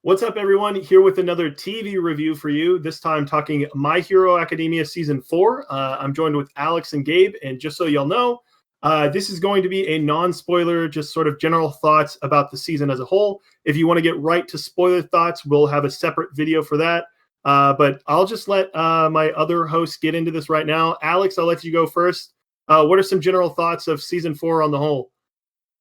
What's up, everyone? Here with another TV review for you. This time talking My Hero Academia Season 4. I'm joined with Alex and Gabe. And just so y'all know, this is going to be a non-spoiler, just sort of general thoughts about the season as a whole. If you want to get right to spoiler thoughts, we'll have a separate video for that. But I'll just let my other hosts get into this right now. Alex, I'll let you go first. What are some general thoughts of Season 4 on the whole?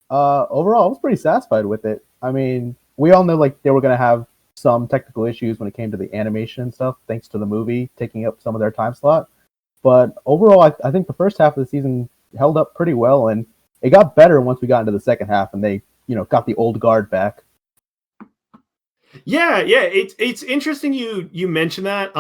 Overall, I was pretty satisfied with it. I mean, we all know like they were going to have some technical issues when it came to the animation and stuff, thanks to the movie taking up some of their time slot. But overall, I think the first half of the season held up pretty well, and it got better once we got into the second half, and they, got the old guard back. Yeah, it's interesting you mention that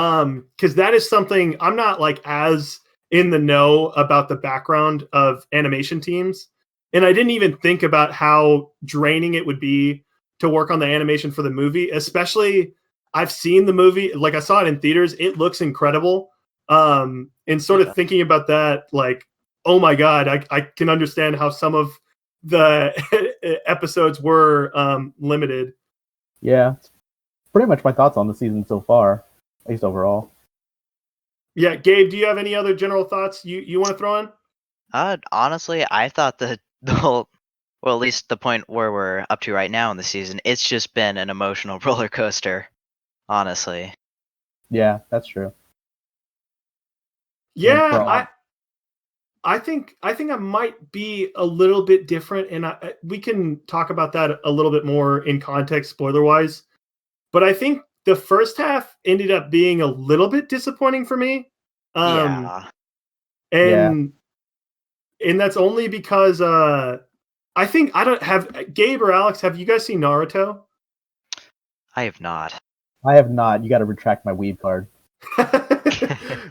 because that is something I'm not like as in the know about the background of animation teams, and I didn't even think about how draining it would be to work on the animation for the movie. Especially, I've seen the movie, like I saw it in theaters. It looks incredible, and sort of thinking about that, like, oh my god, I can understand how some of the episodes were limited. Yeah, it's pretty much my thoughts on the season so far, at least overall. Yeah, Gabe, do you have any other general thoughts you want to throw in? Honestly, I thought the whole, well, at least the point where we're up to right now in the season, it's just been an emotional roller coaster. Honestly. Yeah, that's true. Yeah, I think I might be a little bit different, and we can talk about that a little bit more in context, spoiler wise. But I think the first half ended up being a little bit disappointing for me. Yeah. And that's only because I think I don't have Gabe or Alex. Have you guys seen Naruto? I have not. I have not. You got to retract my weeb card.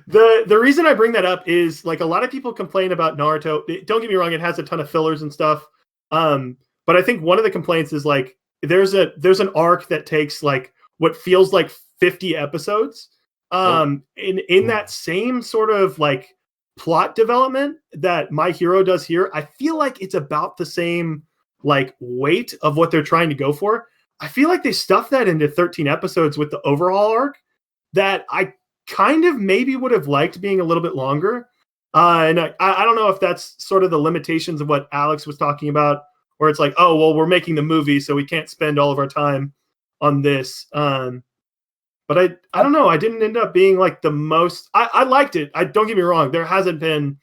The reason I bring that up is like a lot of people complain about Naruto. Don't get me wrong; it has a ton of fillers and stuff. But I think one of the complaints is like there's an arc that takes like what feels like 50 episodes. In that same sort of like plot development that My Hero does here, I feel like it's about the same like weight of what they're trying to go for. I feel like they stuffed that into 13 episodes with the overhaul arc that I kind of maybe would have liked being a little bit longer. And I don't know if that's sort of the limitations of what Alex was talking about, where it's like, oh, well, we're making the movie, so we can't spend all of our time on this. But I don't know. I didn't end up being like the most. I liked it. Don't get me wrong. There hasn't been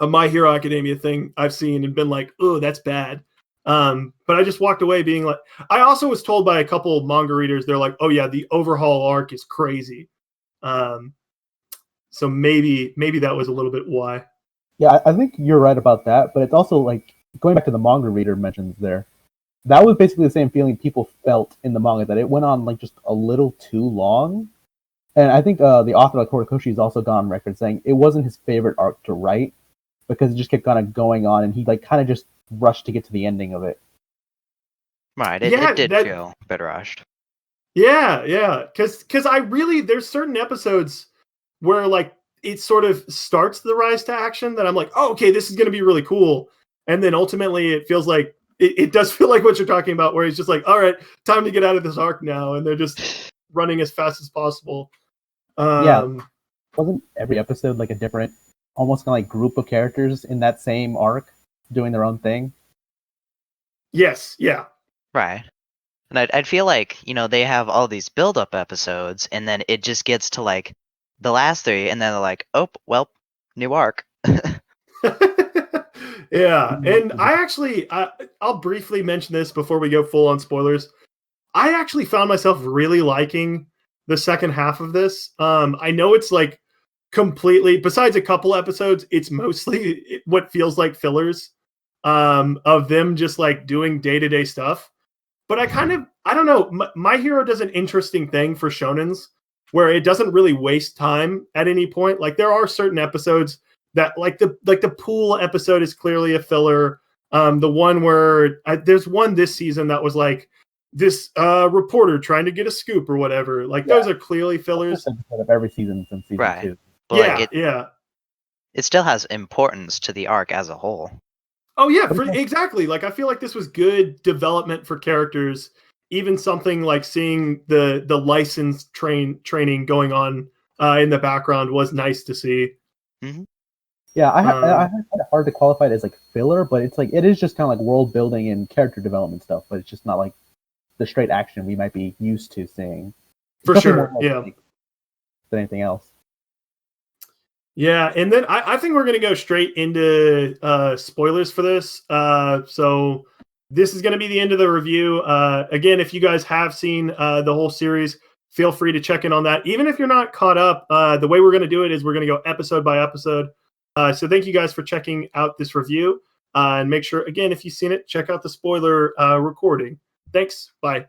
a My Hero Academia thing I've seen and been like, oh, that's bad. But I just walked away being like, I also was told by a couple of manga readers, they're like, oh yeah, the overhaul arc is crazy. So maybe that was a little bit why. Yeah, I think you're right about that, but it's also like going back to the manga reader mentions there. That was basically the same feeling people felt in the manga, that it went on like just a little too long. And I think the author, like Horikoshi, has also gone on record saying it wasn't his favorite arc to write because it just kept kind of going on, and he like kind of just rushed to get to the ending of it. Right, it did feel a bit rushed. Yeah, because I really, there's certain episodes where like it sort of starts the rise to action that I'm like, oh, okay, this is going to be really cool. And then ultimately it feels like, it does feel like what you're talking about, where he's just like, all right, time to get out of this arc now. And they're just running as fast as possible. Yeah. Wasn't every episode like a different, almost kind of like group of characters in that same arc doing their own thing? Yes, yeah. Right. And I'd feel like, they have all these build-up episodes, and then it just gets to like the last three, and then they're like, oh, well, new arc. Yeah, and I'll briefly mention this before we go full on spoilers. I actually found myself really liking the second half of this. I know it's like completely, besides a couple episodes, it's mostly what feels like fillers of them just like doing day-to-day stuff. But I don't know, My Hero does an interesting thing for shonens where it doesn't really waste time at any point. Like there are certain episodes that like the pool episode is clearly a filler. The one where there's one this season that was like this reporter trying to get a scoop or whatever. Like those are clearly fillers. Episode of every season since season 2. But yeah. It still has importance to the arc as a whole. Oh yeah, exactly. Like I feel like this was good development for characters, even something like seeing the licensed training going on in the background was nice to see. Mm-hmm. Yeah, I find it hard to qualify it as like filler, but it's like it is just kind of like world building and character development stuff, but it's just not like the straight action we might be used to seeing. For Especially sure, more yeah. like than anything else. Yeah, and then I think we're going to go straight into spoilers for this. So this is going to be the end of the review. Again, if you guys have seen the whole series, feel free to check in on that. Even if you're not caught up, the way we're going to do it is we're going to go episode by episode. So thank you guys for checking out this review. And make sure, again, if you've seen it, check out the spoiler recording. Thanks. Bye.